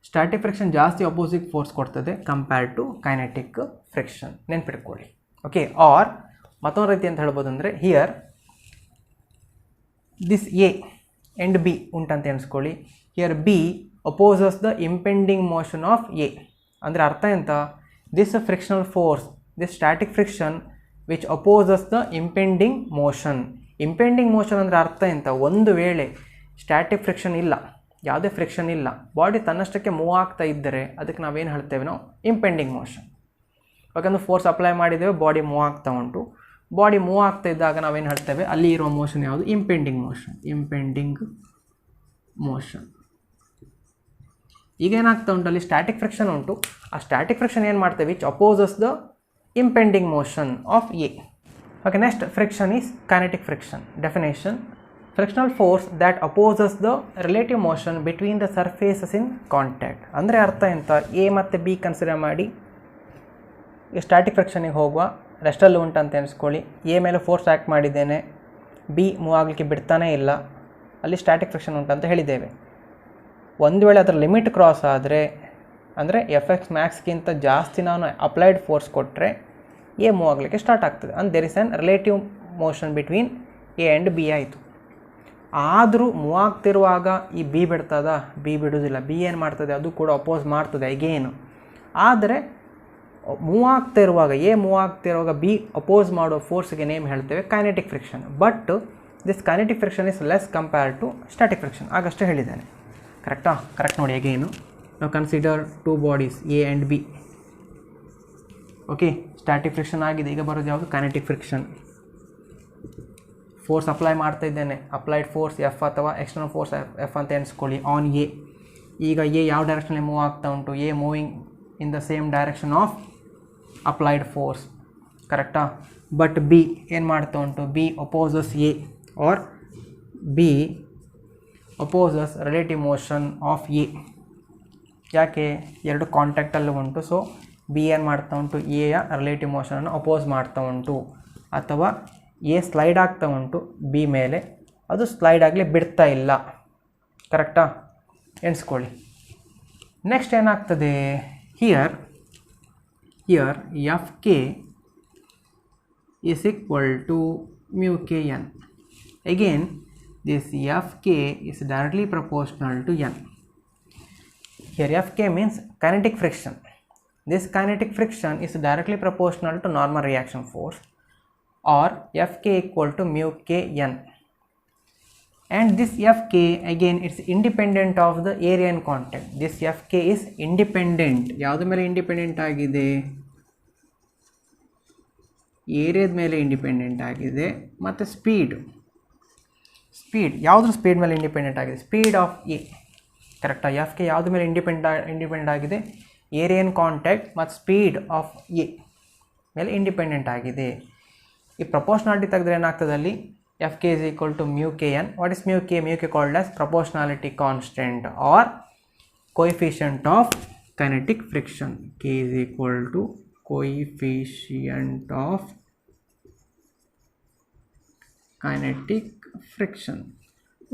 [SPEAKER 1] ಸ್ಟ್ಯಾಟಿಕ್ ಫ್ರಿಕ್ಷನ್ ಜಾಸ್ತಿ ಅಪೋಸಿಟ್ ಫೋರ್ಸ್ ಕೊಡ್ತದೆ ಕಂಪೇರ್ಡ್ ಟು ಕೈನೆಟಿಕ್ ಫ್ರಿಕ್ಷನ್. ನೆನ್ಪಿಟ್ಕೊಳ್ಳಿ. ಓಕೆ, ಆರ್ ಮತ್ತೊಂದು ರೀತಿ ಅಂತ ಹೇಳ್ಬೋದು ಅಂದರೆ, here this A and B ಉಂಟಂತ ಎಣಿಸ್ಕೊಳ್ಳಿ. Here B opposes the impending motion of A. ಅಂದರೆ ಅರ್ಥ ಎಂತ? This frictional force, this static friction which opposes the impending motion. Impending motion ಅಂದರೆ ಅರ್ಥ ಎಂತ? ಒಂದು ವೇಳೆ ಸ್ಟ್ಯಾಟಿಕ್ ಫ್ರಿಕ್ಷನ್ ಇಲ್ಲ, ಯಾವುದೇ ಫ್ರಿಕ್ಷನ್ ಇಲ್ಲ, ಬಾಡಿ ತನ್ನಷ್ಟಕ್ಕೆ ಮೂವ್ ಆಗ್ತಾ ಇದ್ದರೆ ಅದಕ್ಕೆ ನಾವೇನು ಹೇಳ್ತೇವೆ? ನಾವು ಇಂಪೆಂಡಿಂಗ್ ಮೋಷನ್. ಯಾಕಂದ್ರೆ ಫೋರ್ಸ್ ಅಪ್ಲೈ ಮಾಡಿದ್ದೇವೆ, ಬಾಡಿ ಮೂವ್ ಆಗ್ತಾ ಉಂಟು. ಬಾಡಿ ಮೂವ್ ಆಗ್ತಾ ಇದ್ದಾಗ ನಾವೇನು ಹೇಳ್ತೇವೆ? ಅಲ್ಲಿ ಇರುವ ಮೋಷನ್ ಯಾವುದು? Impending motion. ಈಗ ಏನಾಗ್ತಾ ಉಂಟು? ಅಲ್ಲಿ ಸ್ಟ್ಯಾಟಿಕ್ ಫ್ರಿಕ್ಷನ್ ಉಂಟು. ಆ ಸ್ಟ್ಯಾಟಿಕ್ ಫ್ರಿಕ್ಷನ್ ಏನು ಮಾಡ್ತೇವೆ? Which opposes the impending motion of A. Okay, next friction is kinetic friction. Definition: frictional force that opposes the relative motion between the surfaces in contact. ಅಂದರೆ ಅರ್ಥ ಎಂತ? ಎ ಮತ್ತು B consider ಮಾಡಿ. ಈ static ಫ್ರಿಕ್ಷನಿಗೆ ಹೋಗುವ ರೆಸ್ಟಲ್ಲಿ ಉಂಟಂತ ಎನಿಸ್ಕೊಳ್ಳಿ. ಎ ಮೇಲೆ force act ಮಾಡಿದ್ದೇನೆ, ಬಿ ಮೂವ್ ಆಗಲಿಕ್ಕೆ ಬಿಡ್ತಾನೇ ಇಲ್ಲ, ಅಲ್ಲಿ ಸ್ಟ್ಯಾಟಿಕ್ ಫ್ರಿಕ್ಷನ್ ಉಂಟಂತ ಹೇಳಿದ್ದೇವೆ. ಒಂದು ವೇಳೆ ಅದರ ಲಿಮಿಟ್ ಕ್ರಾಸ್ ಆದರೆ, ಅಂದರೆ ಎಫ್ ಮ್ಯಾಕ್ಸ್ಗಿಂತ ಜಾಸ್ತಿ ನಾನು ಅಪ್ಲೈಡ್ ಫೋರ್ಸ್ ಕೊಟ್ಟರೆ ಎ ಮೂವ್ ಆಗಲಿಕ್ಕೆ ಸ್ಟಾರ್ಟ್ ಆಗ್ತದೆ. And there is an relative motion between A and B ಆಯಿತು. ಆದರೂ ಮೂವ್ ಆಗ್ತಿರುವಾಗ ಈ ಬಿ ಬಿಡ್ತದ, ಬಿ ಬಿಡೋದಿಲ್ಲ. ಬಿ ಏನು ಮಾಡ್ತದೆ, ಅದು ಕೂಡ ಅಪೋಸ್ ಮಾಡ್ತದೆ ಅಗೇನು. ಆದರೆ ಮೂವ್ ಆಗ್ತಿರುವಾಗ, ಎ ಮೂವ್ ಆಗ್ತಿರುವಾಗ ಬಿ ಅಪೋಸ್ ಮಾಡೋ ಫೋರ್ಸ್ಗೆ ನೇಮ್ ಹೇಳ್ತೇವೆ kinetic friction. But this kinetic friction is less compared to static friction. ಆಗಷ್ಟೇ ಹೇಳಿದ್ದೇನೆ. ಕರೆಕ್ಟಾ? ಕರೆಕ್ಟ್ ನೋಡಿ ಅಗೇನು. ನಾವು consider two bodies A and B. Okay, static friction ಆಗಿದೆ. ಈಗ ಬರೋದು ಯಾವುದು? Kinetic friction. ಫೋರ್ಸ್ ಅಪ್ಲೈ ಮಾಡ್ತಾ ಇದ್ದೇನೆ, ಅಪ್ಲೈಡ್ ಫೋರ್ಸ್ ಎಫ್ ಅಥವಾ ಎಕ್ಸ್ಟರ್ನಲ್ ಫೋರ್ಸ್ ಎಫ್ ಅಂತ ಎಣಿಸ್ಕೊಳ್ಳಿ ಆನ್ ಎ. ಈಗ ಎ ಯಾವ ಡೈರೆಕ್ಷನಲ್ಲಿ ಮೂವ್ ಆಗ್ತಾ ಉಂಟು? A moving in the same direction of applied force. ಕರೆಕ್ಟಾ? ಬಟ್ ಬಿ ಏನು ಮಾಡ್ತಾ ಉಂಟು? B opposes A or B opposes relative motion of A. ಯಾಕೆ? ಎರಡು ಕಾಂಟ್ಯಾಕ್ಟಲ್ಲಿ ಉಂಟು. ಸೊ ಬಿ ಏನು ಮಾಡ್ತಾ ಉಂಟು? ಎಯ ರಿಲೇಟಿವ್ ಮೋಷನನ್ನು ಅಪೋಸ್ ಮಾಡ್ತಾ ಉಂಟು. ಅಥವಾ ಎ ಸ್ಲೈಡ್ ಆಗ್ತಾ ಉಂಟು ಬಿ ಮೇಲೆ, ಅದು ಸ್ಲೈಡ್ ಆಗಲಿ ಬಿಡ್ತಾ ಇಲ್ಲ. ಕರೆಕ್ಟಾ? ಎಣಿಸ್ಕೊಳ್ಳಿ. ನೆಕ್ಸ್ಟ್ ಏನಾಗ್ತದೆ? Here F K is equal to mu K N. Again this Fk is directly proportional to n. Here Fk means kinetic friction. This kinetic friction is directly proportional to normal reaction force, or Fk equal to mu k n. And this Fk again it's independent of the area in contact. This Fk is independent. ಯಾವುದು ಮೇಲೆ independent ಆಗಿದೆ? ಏರಿಯಾದ ಮೇಲೆ independent ಆಗಿದೆ. ಮತ್ತು speed ಯಾವುದ್ರ speed ಮೇಲೆ independent ಆಗಿದೆ? Speed of A. ಕರೆಕ್ಟಾ? ಎಫ್ ಕೆ ಯಾವ್ದ್ರ ಮೇಲೆ ಇಂಡಿಪೆಂಡೆಂಟ್ ಆಗಿದೆ? ಏರಿಯನ್ ಕಾಂಟ್ಯಾಕ್ಟ್ ಮತ್ತು ಸ್ಪೀಡ್ ಆಫ್ ಎ ಮೇಲೆ ಇಂಡಿಪೆಂಡೆಂಟ್ ಆಗಿದೆ. ಈ ಪ್ರಪೋರ್ಷನಾಲಿಟಿ ತೆಗೆದ್ರೆ ಏನಾಗ್ತದೆ ಅಲ್ಲಿ? F K is equal to mu K N. What is mu K? Mu K called as proportionality constant or coefficient of kinetic friction. K is equal to coefficient of kinetic friction.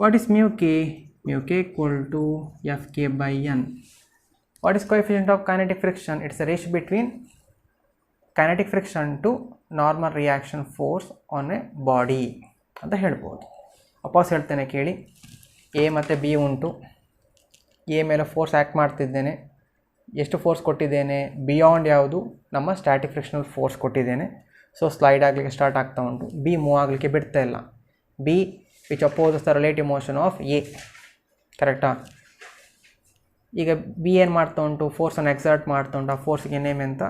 [SPEAKER 1] What is mu k? Mu k equal to Fk by n. What is coefficient of kinetic friction? It's a ratio between kinetic friction to normal reaction force on a body ಅಂತ ಹೇಳ್ಬೋದು. ವಾಪಸ್ ಹೇಳ್ತೇನೆ ಕೇಳಿ. A ಮತ್ತು B ಉಂಟು. A ಮೇಲೆ force act ಮಾಡ್ತಿದ್ದೇನೆ. ಎಷ್ಟು ಫೋರ್ಸ್ ಕೊಟ್ಟಿದ್ದೇನೆ? ಬಿಯಾಂಡ್ ಯಾವುದು? ನಮ್ಮ ಸ್ಟ್ಯಾಟಿಕ್ ಫ್ರಿಕ್ಷನಲ್ ಫೋರ್ಸ್ ಕೊಟ್ಟಿದ್ದೇನೆ. ಸೊ ಸ್ಲೈಡ್ ಆಗಲಿಕ್ಕೆ ಸ್ಟಾರ್ಟ್ ಆಗ್ತಾ ಉಂಟು. ಬಿ ಮೂವ್ ಆಗಲಿಕ್ಕೆ ಬಿಡ್ತಾ ಇಲ್ಲ. B which opposes the relative motion of A. ಕರೆಕ್ಟಾ? ಈಗ ಬಿ ಏನು ಮಾಡ್ತಾ ಉಂಟು? ಫೋರ್ಸನ್ನು ಎಕ್ಸರ್ಟ್ ಮಾಡ್ತಾ ಉಂಟು. ಆ ಫೋರ್ಸ್ಗೆ ನೇಮ್ ಅಂತ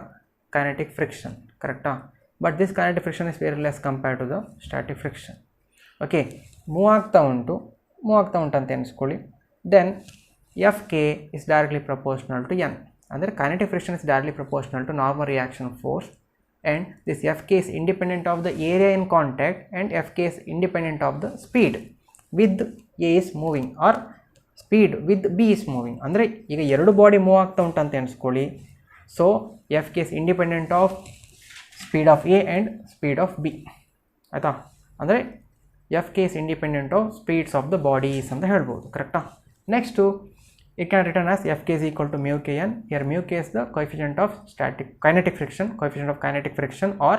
[SPEAKER 1] ಕೈನೆಟಿಕ್ ಫ್ರಿಕ್ಷನ್. ಕರೆಕ್ಟಾ? But this kinetic friction is very less compare to the static friction. Okay, move ಆಗ್ತಾ ಉಂಟು ಅಂತ ಎನಿಸ್ಕೊಳ್ಳಿ. Then F K is directly proportional to N. ಅಂದರೆ kinetic friction is directly proportional to normal reaction force. And this Fk is independent of the area in contact, and Fk is independent of the speed with A is moving, or speed with B is moving. ಅಂದರೆ ಈಗ ಎರಡು body move ಆಗ್ತಾ ಉಂಟು ಅಂತ ಎಣಿಸ್ಕೊಳ್ಳಿ. So Fk is independent of speed of A and speed of B. ಆಯಿತಾ? ಅಂದರೆ Fk is independent of speeds of the bodies ಅಂತ ಹೇಳ್ಬೋದು. ಕರೆಕ್ಟಾ? Next it can written as Fk is equal to mu kn. Here mu k is the coefficient of kinetic friction or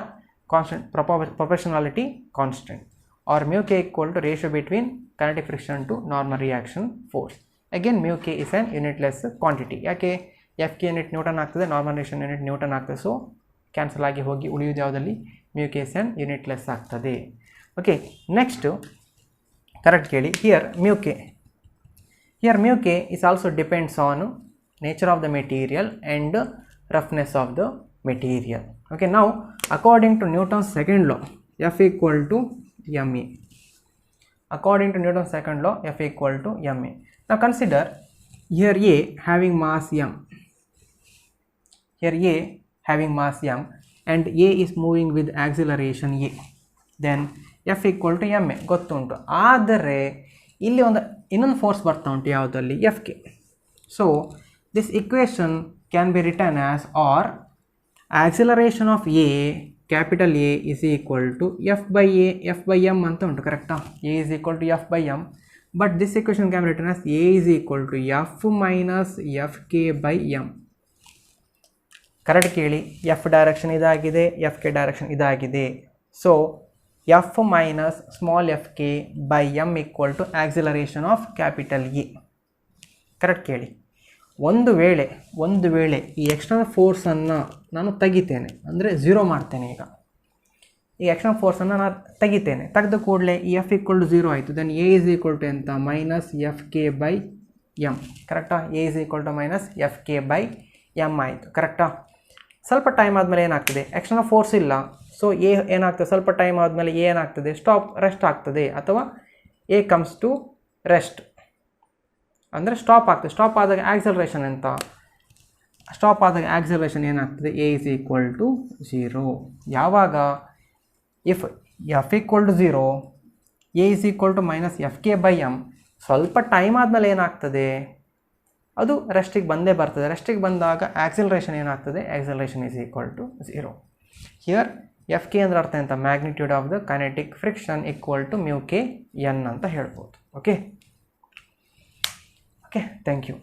[SPEAKER 1] constant proportionality constant, or mu k equal to ratio between kinetic friction to normal reaction force. Again mu k is an unitless quantity. ಯಾಕೆ? Fk unit newton ಆಗ್ತದೆ, normal reaction unit newton ಆಗ್ತದೆ. So cancel ಆಗಿ ಹೋಗಿ ಉಳಿಯೋದು ಯಾವುದಲ್ಲಿ? mu k is an unitless ಆಗ್ತದೆ. Okay, next correct ಕೇಳಿ. Here mu k is also depends on nature of the material and roughness of the material. Okay, now according to Newton's second law, F equal to ma. According to Newton's second law, F equal to ma. Now consider here A having mass m. Here A having mass m and A is moving with acceleration a. Then F equal to ma ಗೊತ್ತು ಉಂಟು. ಆದರೆ ಇಲ್ಲಿ ಇನ್ನೊಂದು force ಬರ್ತಾ ಉಂಟು ಯಾವುದಲ್ಲಿ? F K. So this equation can be written as, or acceleration of A capital A is equal to F by M ಅಂತ ಉಂಟು, ಕರೆಕ್ಟಾ? A is equal to F by M, but this equation can be written as A is equal to F minus F K by M. Correct ಕೇಳಿ, F direction ಇದಾಗಿದೆ, F K direction ಇದಾಗಿದೆ. So F minus small F K by M equal to acceleration of capital A. Correct ಕೇಳಿ. ಒಂದು ವೇಳೆ ಈ external ಫೋರ್ಸನ್ನು ನಾನು ತೆಗಿತೇನೆ, ಅಂದರೆ zero ಮಾಡ್ತೇನೆ. ಈಗ ಈ ಎಕ್ಸ್ಟರ್ನಲ್ ಫೋರ್ಸನ್ನು ನಾನು ತೆಗಿತೇನೆ, ತೆಗೆದ ಕೂಡಲೇ ಈ ಎಫ್ ಈಕ್ವಲ್ ಟು ಝೀರೋ ಆಯಿತು. Then A is equal to ಎಂತ? Minus F K by M, ಕರೆಕ್ಟಾ? A is equal to minus F K by M ಆಯಿತು, ಕರೆಕ್ಟಾ? ಸ್ವಲ್ಪ ಟೈಮ್ ಆದಮೇಲೆ ಏನಾಗ್ತದೆ? ಎಕ್ಸ್ಟರ್ನಲ್ ಫೋರ್ಸ್ ಇಲ್ಲ, ಸೊ ಎ ಏನಾಗ್ತದೆ? ಸ್ವಲ್ಪ ಟೈಮ್ ಆದಮೇಲೆ ಎ ಏನಾಗ್ತದೆ? ರೆಸ್ಟ್ ಆಗ್ತದೆ, ಅಥವಾ ಎ ಕಮ್ಸ್ ಟು ರೆಸ್ಟ್, ಅಂದರೆ ಸ್ಟಾಪ್ ಆಗ್ತದೆ. ಸ್ಟಾಪ್ ಆದಾಗ ಆಕ್ಸಲರೇಷನ್ ಅಂತ, ಸ್ಟಾಪ್ ಆದಾಗ ಆಕ್ಸಲರೇಷನ್ ಏನಾಗ್ತದೆ? A is equal to zero. ಯಾವಾಗ? If F equal to zero, A is equal to minus F K by M. ಸ್ವಲ್ಪ ಟೈಮ್ ಆದಮೇಲೆ ಏನಾಗ್ತದೆ? ಅದು ರೆಸ್ಟಿಗೆ ಬಂದೇ ಬರ್ತದೆ. ರೆಸ್ಟಿಗೆ ಬಂದಾಗ ಆಕ್ಸಲರೇಷನ್ ಏನಾಗ್ತದೆ? Acceleration is equal to zero. Here F K ಅಂದ್ರೆ ಅರ್ಥ ಅಂತ magnitude of the kinetic friction equal to mu K N ಅಂತ ಹೇಳ್ಬೋದು. Okay, thank you.